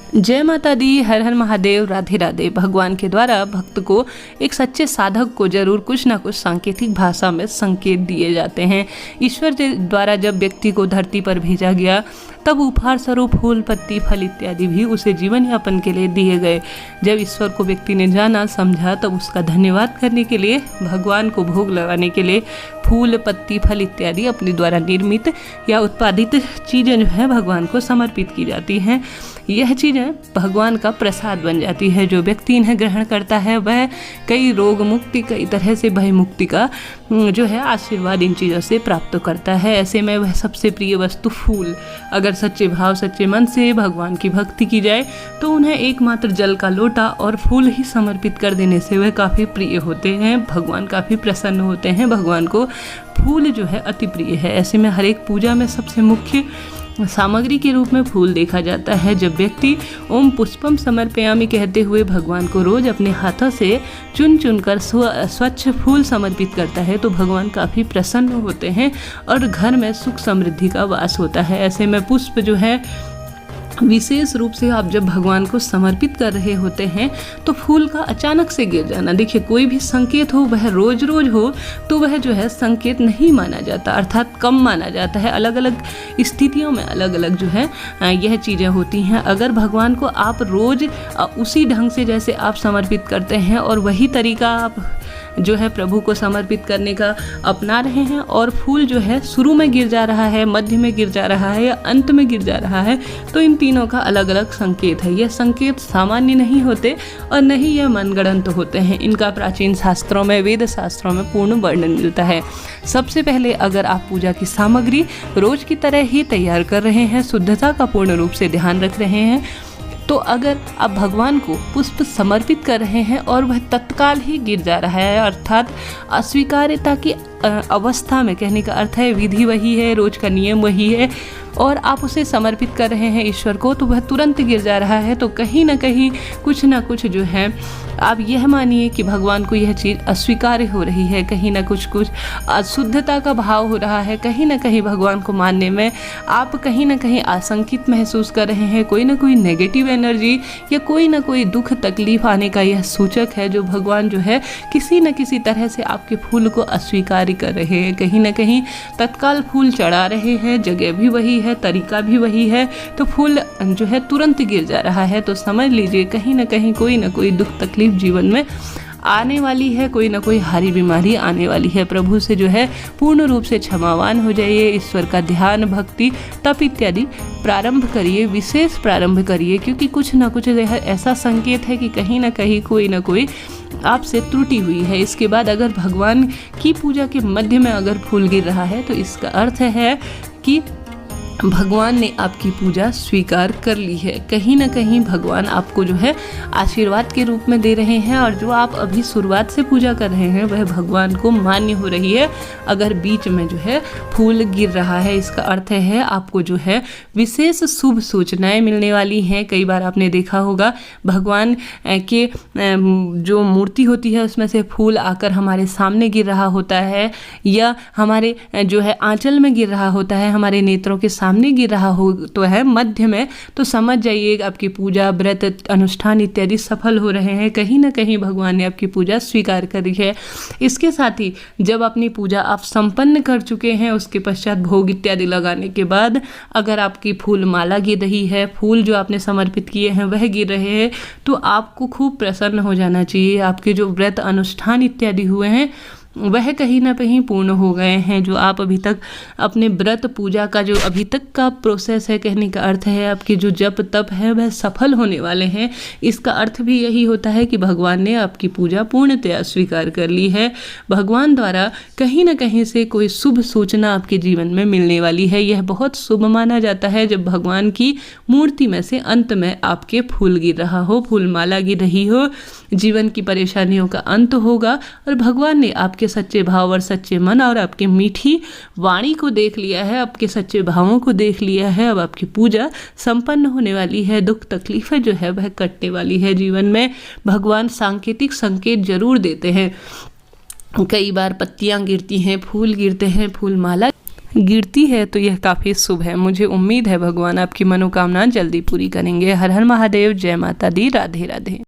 जय माता दी, हर हर महादेव, राधे राधे। भगवान के द्वारा भक्त को, एक सच्चे साधक को जरूर कुछ ना कुछ सांकेतिक भाषा में संकेत दिए जाते हैं। ईश्वर के द्वारा जब व्यक्ति को धरती पर भेजा गया तब उपहार स्वरूप फूल, पत्ती, फल इत्यादि भी उसे जीवन यापन के लिए दिए गए। जब ईश्वर को व्यक्ति ने जाना समझा तब उसका धन्यवाद करने के लिए, भगवान को भोग लगाने के लिए फूल, पत्ती, फल इत्यादि अपने द्वारा निर्मित या उत्पादित चीज़ें जो है भगवान को समर्पित की जाती हैं। यह चीज़ें भगवान का प्रसाद बन जाती है। जो व्यक्ति इन्हें ग्रहण करता है वह कई रोग मुक्ति, कई तरह से भय मुक्ति का जो है आशीर्वाद इन चीज़ों से प्राप्त करता है। ऐसे में वह सबसे प्रिय वस्तु फूल, अगर सच्चे भाव सच्चे मन से भगवान की भक्ति की जाए तो उन्हें एकमात्र जल का लोटा और फूल ही समर्पित कर देने से वह काफ़ी प्रिय होते हैं। भगवान काफ़ी प्रसन्न होते हैं। भगवान को फूल जो है अति प्रिय है। ऐसे में हर एक पूजा में सबसे मुख्य सामग्री के रूप में फूल देखा जाता है। जब व्यक्ति ओम पुष्पम समर्पयामि कहते हुए भगवान को रोज अपने हाथों से चुन चुन कर स्वच्छ फूल समर्पित करता है तो भगवान काफ़ी प्रसन्न होते हैं और घर में सुख समृद्धि का वास होता है। ऐसे में पुष्प जो है विशेष रूप से आप जब भगवान को समर्पित कर रहे होते हैं तो फूल का अचानक से गिर जाना, देखिए कोई भी संकेत हो वह रोज रोज हो तो वह जो है संकेत नहीं माना जाता, अर्थात कम माना जाता है। अलग अलग स्थितियों में अलग अलग जो है यह चीज़ें होती हैं। अगर भगवान को आप रोज उसी ढंग से जैसे आप समर्पित करते हैं और वही तरीका आप जो है प्रभु को समर्पित करने का अपना रहे हैं और फूल जो है शुरू में गिर जा रहा है, मध्य में गिर जा रहा है या अंत में गिर जा रहा है, तो इन तीनों का अलग अलग संकेत है। यह संकेत सामान्य नहीं होते और न ही यह मनगढ़ंत होते हैं। इनका प्राचीन शास्त्रों में, वेद शास्त्रों में पूर्ण वर्णन मिलता है। सबसे पहले अगर आप पूजा की सामग्री रोज की तरह ही तैयार कर रहे हैं, शुद्धता का पूर्ण रूप से ध्यान रख रहे हैं, तो अगर आप भगवान को पुष्प समर्पित कर रहे हैं और वह तत्काल ही गिर जा रहा है, अर्थात अस्वीकार्यता की अवस्था में, कहने का अर्थ है विधि वही है, रोज का नियम वही है और आप उसे समर्पित कर रहे हैं ईश्वर को, तो वह तुरंत गिर जा रहा है, तो कहीं ना कहीं कुछ ना कुछ जो है आप यह मानिए कि भगवान को यह चीज़ अस्वीकार्य हो रही है। कहीं ना कुछ अशुद्धता का भाव हो रहा है। कहीं ना कहीं भगवान को मानने में आप कहीं ना कहीं आशंकित महसूस कर रहे हैं। कोई ना कोई नेगेटिव एनर्जी या कोई ना कोई दुख तकलीफ आने का यह सूचक है जो भगवान जो है किसी न किसी तरह से आपके फूल को अस्वीकार कर रहे हैं। कहीं ना कहीं तत्काल फूल चढ़ा रहे हैं, जगह भी वही है, तरीका भी वही है, तो फूल जो है तुरंत गिर जा रहा है। तो समझ लीजिए कहीं ना कहीं कोई ना कोई दुख तकलीफ जीवन में आने वाली है, कोई ना कोई हारी बीमारी आने वाली है। प्रभु से जो है पूर्ण रूप से क्षमावान हो जाइए। ईश्वर का ध्यान, भक्ति, तप इत्यादि प्रारंभ करिए, विशेष प्रारंभ करिए, क्योंकि कुछ ना कुछ ऐसा संकेत है कि कहीं ना कहीं कोई ना कोई आपसे त्रुटि हुई है। इसके बाद अगर भगवान की पूजा के मध्य में अगर फूल गिर रहा है तो इसका अर्थ है कि भगवान ने आपकी पूजा स्वीकार कर ली है। कहीं ना कहीं भगवान आपको जो है आशीर्वाद के रूप में दे रहे हैं और जो आप अभी शुरुआत से पूजा कर रहे हैं वह भगवान को मान्य हो रही है। अगर बीच में जो है फूल गिर रहा है, इसका अर्थ है आपको जो है विशेष शुभ सूचनाएं मिलने वाली हैं। कई बार आपने देखा होगा भगवान के जो मूर्ति होती है उसमें से फूल आकर हमारे सामने गिर रहा होता है या हमारे जो है आंचल में गिर रहा होता है, हमारे नेत्रों के सामने गिर रहा हो तो है मध्य में, तो समझ जाइए आपकी पूजा, व्रत, अनुष्ठान इत्यादि सफल हो रहे हैं। कहीं ना कहीं भगवान ने आपकी पूजा स्वीकार करी है। इसके साथ ही जब अपनी पूजा आप संपन्न कर चुके हैं, उसके पश्चात भोग इत्यादि लगाने के बाद अगर आपकी फूल माला गिर रही है, फूल जो आपने समर्पित किए हैं वह गिर रहे हैं, तो आपको खूब प्रसन्न हो जाना चाहिए। आपके जो व्रत, अनुष्ठान इत्यादि हुए हैं वह कहीं ना कहीं पूर्ण हो गए हैं। जो आप अभी तक अपने व्रत, पूजा का जो अभी तक का प्रोसेस है, कहने का अर्थ है आपके जो जप तप है वह सफल होने वाले हैं। इसका अर्थ भी यही होता है कि भगवान ने आपकी पूजा पूर्णतया स्वीकार कर ली है। भगवान द्वारा कहीं ना कहीं से कोई शुभ सूचना आपके जीवन में मिलने वाली है। यह बहुत शुभ माना जाता है जब भगवान की मूर्ति में से अंत में आपके फूल गिर रहा हो, फूल माला गिर रही हो, जीवन की परेशानियों का अंत होगा और भगवान ने आपके सच्चे भाव और सच्चे मन और आपके मीठी वाणी को देख लिया है, आपके सच्चे भावों को देख लिया है। अब आपकी पूजा संपन्न होने वाली है। दुख तकलीफें जो है वह कटने वाली है। जीवन में भगवान सांकेतिक संकेत जरूर देते हैं। कई बार पत्तियां गिरती हैं, फूल गिरते हैं, फूल माला गिरती है तो यह काफ़ी शुभ है। मुझे उम्मीद है भगवान आपकी मनोकामना जल्दी पूरी करेंगे। हर हर महादेव, जय माता दी, राधे राधे।